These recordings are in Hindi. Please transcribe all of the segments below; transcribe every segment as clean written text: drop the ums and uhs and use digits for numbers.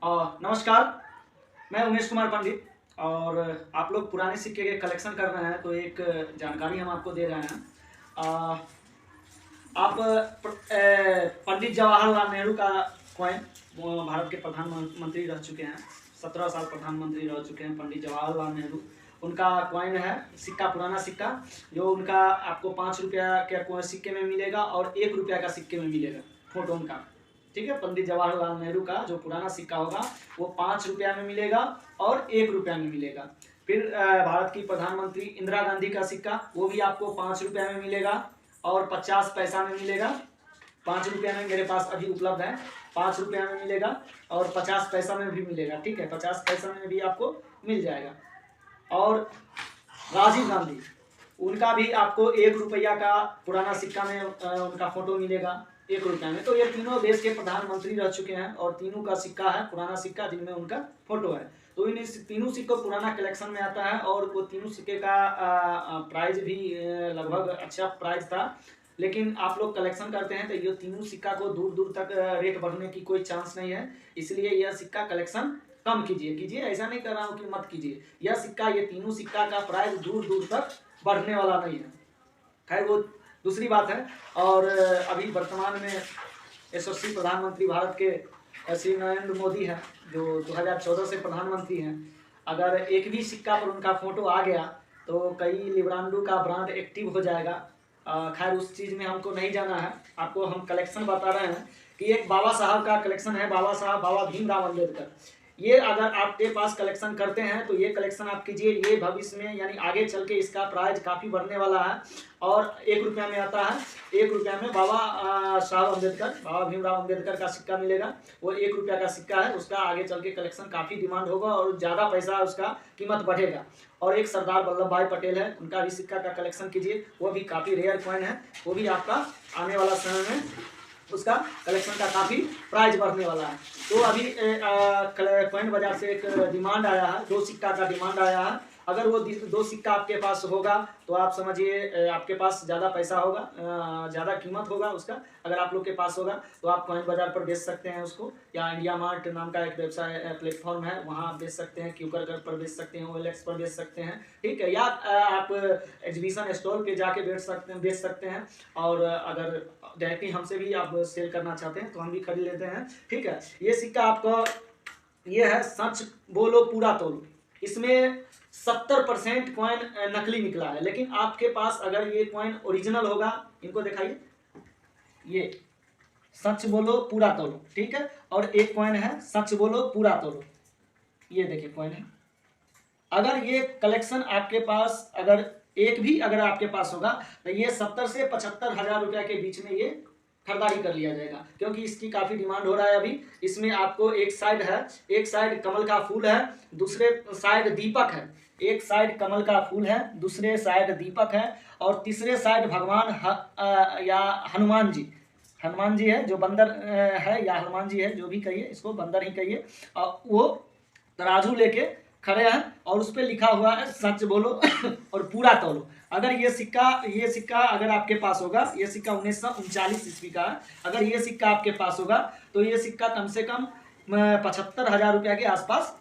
नमस्कार। मैं उमेश कुमार पंडित और आप लोग पुराने सिक्के के कलेक्शन कर रहे हैं तो एक जानकारी हम आपको दे रहे हैं। आप पंडित जवाहरलाल नेहरू का कॉइन, वो भारत के प्रधानमंत्री रह चुके हैं, 17 साल प्रधानमंत्री रह चुके हैं पंडित जवाहरलाल नेहरू। उनका कॉइन है, सिक्का, पुराना सिक्का, जो उनका आपको 5 रुपया के सिक्के में मिलेगा और 1 रुपया का सिक्के में मिलेगा, फोटो उनका। ठीक है, पंडित जवाहरलाल नेहरू का जो पुराना सिक्का होगा वो 5 रुपया में मिलेगा और 1 रुपया में मिलेगा। फिर भारत की प्रधानमंत्री इंदिरा गांधी का सिक्का, वो भी आपको 5 रुपया में मिलेगा और 50 पैसा में मिलेगा। 5 रुपया में मेरे पास अभी उपलब्ध है, 5 रुपया में मिलेगा और 50 पैसा में भी मिलेगा। ठीक है, 50 पैसा में भी आपको मिल जाएगा। और राजीव गांधी, उनका भी आपको 1 रुपया का पुराना सिक्का में उनका फोटो मिलेगा 1 रुपया में। तो ये तीनों देश के प्रधानमंत्री रह चुके हैं और तीनों का सिक्का है, पुराना सिक्का, जिनमें उनका फोटो है। तो इन तीनों सिक्कों पुराना कलेक्शन में आता है और वो तीनों सिक्के का प्राइस भी लगभग अच्छा प्राइस था। लेकिन आप लोग कलेक्शन करते हैं तो ये तीनों सिक्का को दूर दूर तक रेट बढ़ने की कोई चांस नहीं है, इसलिए यह सिक्का कलेक्शन कम कीजिए। ऐसा नहीं कर रहा हूँ कि मत कीजिए। यह सिक्का, ये तीनों सिक्का का प्राइस दूर दूर तक बढ़ने वाला नहीं है। खैर, वो दूसरी बात है। और अभी वर्तमान में यशस्वी प्रधानमंत्री भारत के श्री नरेंद्र मोदी हैं, जो 2014 से प्रधानमंत्री हैं। अगर एक भी सिक्का पर उनका फोटो आ गया तो कई लिब्रांडो का ब्रांड एक्टिव हो जाएगा। खैर, उस चीज़ में हमको नहीं जाना है, आपको हम कलेक्शन बता रहे हैं कि एक बाबा साहब का कलेक्शन है, बाबा साहब, बाबा भीमराव अम्बेडकर। ये अगर आपके पास कलेक्शन करते हैं तो ये कलेक्शन आप कीजिए। ये भविष्य में यानी आगे चल के इसका प्राइस काफ़ी बढ़ने वाला है और 1 रुपया में आता है। 1 रुपया में बाबा साहब अम्बेडकर, बाबा भीमराव अम्बेडकर का सिक्का मिलेगा। वो 1 रुपया का सिक्का है, उसका आगे चल के कलेक्शन काफ़ी डिमांड होगा और ज़्यादा पैसा उसका कीमत बढ़ेगा। और एक सरदार वल्लभ भाई पटेल है, उनका भी सिक्का का कलेक्शन कीजिए, वो भी काफ़ी रेयर कॉइन है। वो भी आपका आने वाला समय में उसका कलेक्शन का काफ़ी प्राइस बढ़ने वाला है। तो अभी कॉइन बाजार से एक डिमांड आया है, 2 सिक्का का डिमांड आया है। अगर वो 2 सिक्का आपके पास होगा तो आप समझिए आपके पास ज़्यादा पैसा होगा, ज़्यादा कीमत होगा उसका। अगर आप लोग के पास होगा तो आप कॉइन बाजार पर बेच सकते हैं उसको, या इंडिया मार्ट नाम का एक व्यवसाय प्लेटफॉर्म है, वहाँ आप बेच सकते हैं। क्यूकर पर बेच सकते हैं, OLX पर बेच सकते हैं। ठीक है, या आप एग्जीबिशन स्टॉल पे जाके बेच सकते हैं। और अगर डायरेक्टली हमसे भी आप सेल करना चाहते हैं तो हम भी खरीद लेते हैं। ठीक है, ये सिक्का आपका ये है, सच बोलो पूरा तोलो। इसमें 70% कॉइन नकली निकला है, लेकिन आपके पास अगर ये कॉइन ओरिजिनल होगा, इनको दिखाइए, ये सच बोलो पूरा तोलो। ठीक है, और एक कॉइन है सच बोलो पूरा तोलो, ये देखिए कॉइन है। अगर ये कलेक्शन आपके पास अगर एक भी अगर आपके पास होगा तो ये 70 से 75 हजार रुपया के बीच में ये खरीदारी कर लिया जाएगा, क्योंकि इसकी काफ़ी डिमांड हो रहा है अभी। इसमें आपको एक साइड है, एक साइड कमल का फूल है, दूसरे साइड दीपक है। एक साइड कमल का फूल है, दूसरे साइड दीपक है और तीसरे साइड भगवान या हनुमान जी है, जो बंदर है, या हनुमान जी है, जो भी कहिए, इसको बंदर ही कहिए। और वो तराजू लेके खड़े हैं और उस पर लिखा हुआ है सच बोलो और पूरा तोलो। अगर ये सिक्का अगर आपके पास होगा, ये सिक्का 1939 ईस्वी का है। अगर ये सिक्का आपके पास होगा तो ये सिक्का कम से कम 75 हजार रुपया के आसपास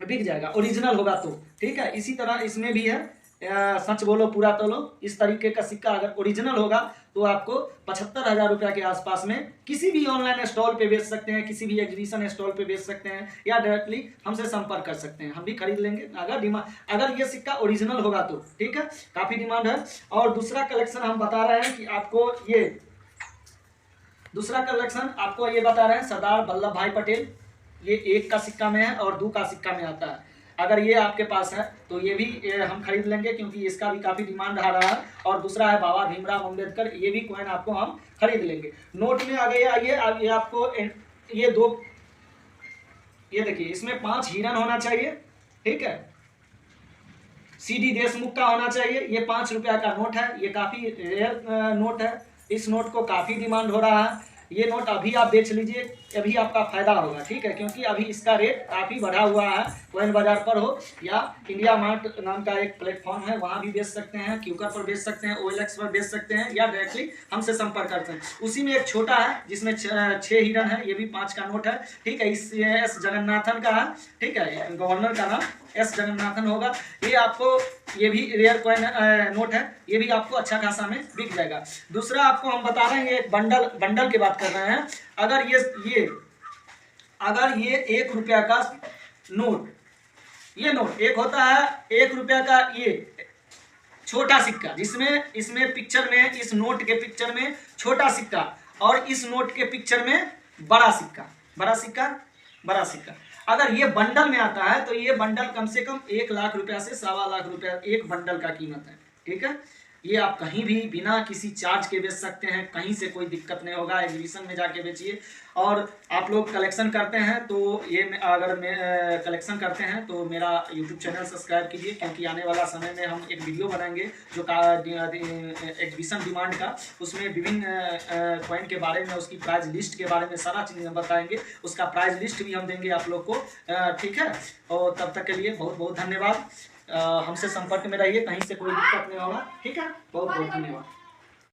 बिक जाएगा, ओरिजिनल होगा तो। ठीक है, इसी तरह इसमें भी है सच बोलो पूरा तोलो। इस तरीके का सिक्का अगर ओरिजिनल होगा तो आपको 75 हजार रुपया के आसपास में किसी भी ऑनलाइन स्टॉल पे बेच सकते हैं, किसी भी एग्जीबिशन स्टॉल पे बेच सकते हैं, या डायरेक्टली हमसे संपर्क कर सकते हैं, हम भी खरीद लेंगे अगर ये सिक्का ओरिजिनल होगा तो। ठीक है, काफ़ी डिमांड है। और दूसरा कलेक्शन हम बता रहे हैं कि आपको ये दूसरा कलेक्शन आपको ये बता रहे हैं, सरदार वल्लभ भाई पटेल। ये 1 का सिक्का में है और 2 का सिक्का में आता है। अगर ये आपके पास है तो ये भी हम खरीद लेंगे, क्योंकि इसका भी काफ़ी डिमांड आ रहा है। और दूसरा है बाबा भीमराव अम्बेडकर, ये भी कॉइन आपको हम खरीद लेंगे। नोट में आ गया ये आपको ये 2, ये देखिए, इसमें 5 हिरन होना चाहिए। ठीक है, CD देशमुख का होना चाहिए। ये 5 रुपया का नोट है, ये काफ़ी रेयर नोट है। इस नोट को काफ़ी डिमांड हो रहा है। ये नोट अभी आप बेच लीजिए, अभी आपका फायदा होगा, ठीक है, क्योंकि अभी इसका रेट काफ़ी बढ़ा हुआ है। कॉइन बाजार पर हो या इंडिया मार्ट नाम का एक प्लेटफॉर्म है, वहाँ भी बेच सकते हैं, क्यूकर पर बेच सकते हैं, OLX पर बेच सकते हैं, या डायरेक्टली हमसे संपर्क करते हैं। उसी में एक छोटा है जिसमें 6 हिरन है, ये भी 5 का नोट है, ठीक है। इस एस जगन्नाथन का है, ठीक है, गवर्नर का नाम एस जगन्नाथन होगा। ये आपको, ये भी रेयर कॉइन नोट है, ये भी आपको अच्छा खासा में बिक जाएगा। दूसरा आपको हम बता रहे हैं, ये बंडल की बात कर रहे हैं। अगर ये 1 रुपया का नोट, ये नोट एक होता है 1 रुपया का, ये छोटा सिक्का, जिसमें इसमें पिक्चर में, इस नोट के पिक्चर में छोटा सिक्का और इस नोट के पिक्चर में बड़ा सिक्का, बड़ा सिक्का। अगर ये बंडल में आता है तो ये बंडल कम से कम 1 लाख रुपया से 1.25 लाख रुपया एक बंडल का कीमत है, ठीक है। ये आप कहीं भी बिना किसी चार्ज के बेच सकते हैं, कहीं से कोई दिक्कत नहीं होगा। एग्जीबिशन में जाके बेचिए। और आप लोग कलेक्शन करते हैं तो ये अगर कलेक्शन करते हैं तो मेरा यूट्यूब चैनल सब्सक्राइब कीजिए, क्योंकि आने वाला समय में हम एक वीडियो बनाएंगे जो एग्जीबिशन डिमांड का, उसमें विभिन्न कॉइन के बारे में, उसकी प्राइस लिस्ट के बारे में सारा चीज़ बताएंगे। उसका प्राइस लिस्ट भी हम देंगे आप लोग को, ठीक है। और तब तक के लिए बहुत बहुत धन्यवाद। हमसे संपर्क में रहिए, कहीं से कोई दिक्कत नहीं होगा, ठीक है। बहुत बहुत धन्यवाद।